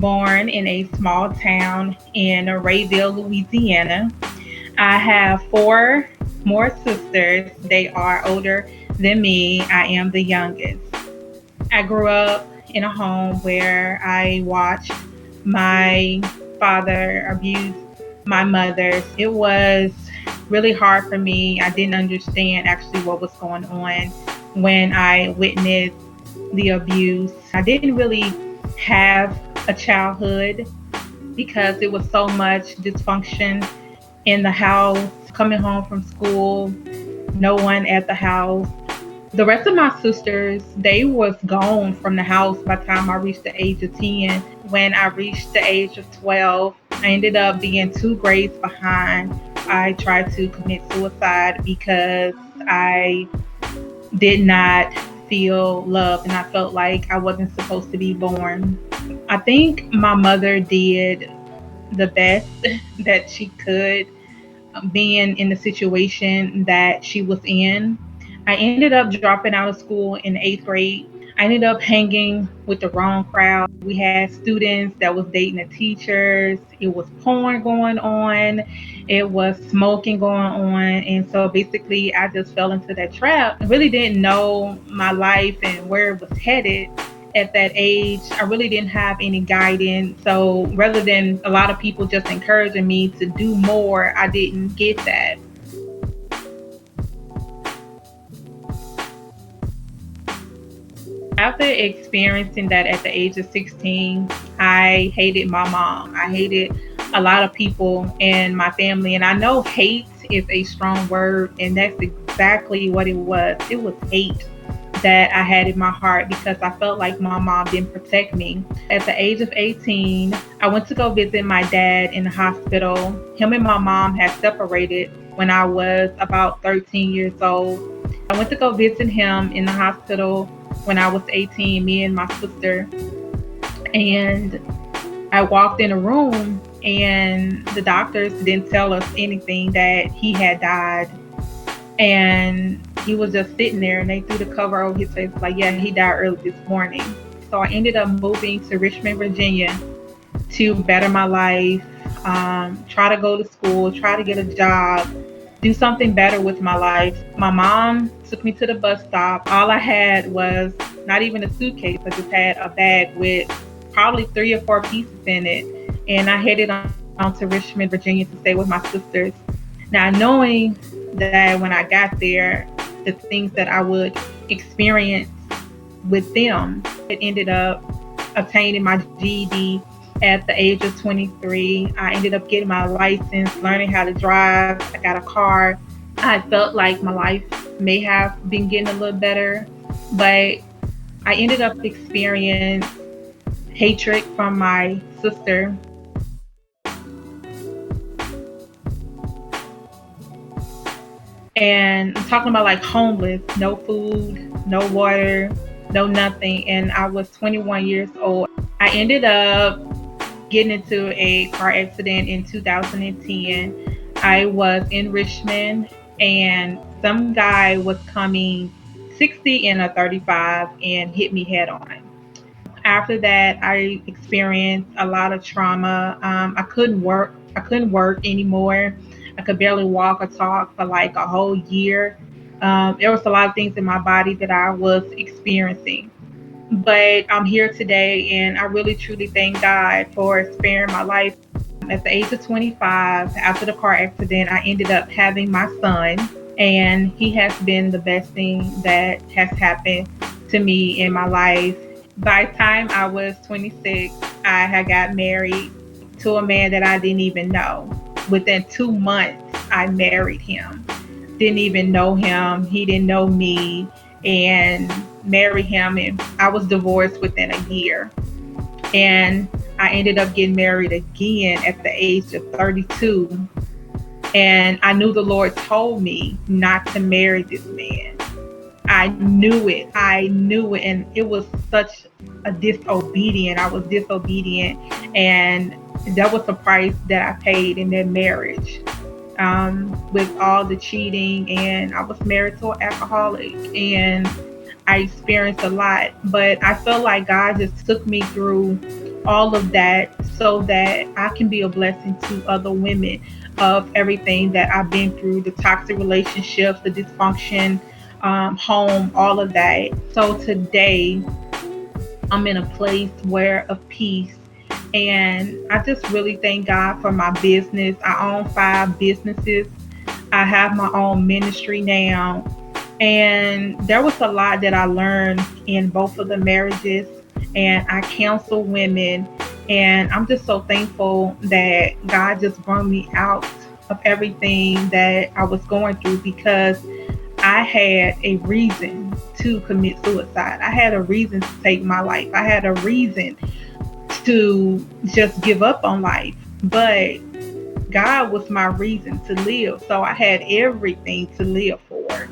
born in a small town in Rayville, Louisiana. I have four more sisters. They are older than me. I am the youngest. I grew up in a home where I watched my father abuse my mother. It was really hard for me. I didn't understand actually what was going on when I witnessed the abuse. I didn't really have a childhood because it was so much dysfunction in the house, coming home from school, no one at the house. The rest of my sisters, they was gone from the house by the time I reached the age of 10. When I reached the age of 12, I ended up being two grades behind. I tried to commit suicide because I did not feel loved and I felt like I wasn't supposed to be born. I think my mother did the best that she could being in the situation that she was in. I ended up dropping out of school in the eighth grade. I ended up hanging with the wrong crowd. We had students that was dating the teachers. It was porn going on. It was smoking going on. And so basically, I just fell into that trap. I really didn't know my life and where it was headed at that age. I really didn't have any guidance. So rather than a lot of people just encouraging me to do more, I didn't get that. After experiencing that at the age of 16, I hated my mom. I hated a lot of people in my family. And I know hate is a strong word, and that's exactly what it was. It was hate that I had in my heart because I felt like my mom didn't protect me. At the age of 18, I went to go visit my dad in the hospital. Him and my mom had separated when I was about 13 years old. I went to go visit him in the hospital when I was 18, me and my sister. And I walked in a room and the doctors didn't tell us anything that he had died. And he was just sitting there and they threw the cover over his face like, yeah, he died early this morning. So I ended up moving to Richmond, Virginia to better my life, try to go to school, try to get a job, do something better with my life. My mom took me to the bus stop. All I had was not even a suitcase. I just had a bag with probably three or four pieces in it. And I headed on to Richmond, Virginia to stay with my sisters. Now, knowing that when I got there, the things that I would experience with them, it ended up obtaining my GED at the age of 23. I ended up getting my license, learning how to drive. I got a car. I felt like my life may have been getting a little better, but I ended up experiencing hatred from my sister. And I'm talking about like homeless, no food, no water, no nothing. And I was 21 years old. I ended up getting into a car accident in 2010. I was in Richmond and some guy was coming 60 in a 35 and hit me head on. After that, I experienced a lot of trauma. I couldn't work. I couldn't work anymore. I could barely walk or talk for like a whole year. There was a lot of things in my body that I was experiencing. But I'm here today, and I really truly thank God for sparing my life. At the age of 25, after the car accident, I ended up having my son, and he has been the best thing that has happened to me in my life. By the time I was 26, I had got married to a man that I didn't even know. Within 2 months, I married him. Didn't even know him. He didn't know me, and married him. And I was divorced within a year. And I ended up getting married again at the age of 32. And I knew the Lord told me not to marry this man. I knew it. I knew it. And it was such a disobedient. I was disobedient. And that was the price that I paid in that marriage. With all the cheating, and I was married to an alcoholic, and I experienced a lot. But I felt like God just took me through all of that so that I can be a blessing to other women of everything that I've been through, the toxic relationships, the dysfunction, home, all of that. So today I'm in a place where of peace. And I just really thank God for my business. I own 5 businesses. I have my own ministry now. And there was a lot that I learned in both of the marriages. And I counsel women. And I'm just so thankful that God just brought me out of everything that I was going through because I had a reason to commit suicide. I had a reason to take my life. I had a reason to just give up on life. But God was my reason to live. So I had everything to live for.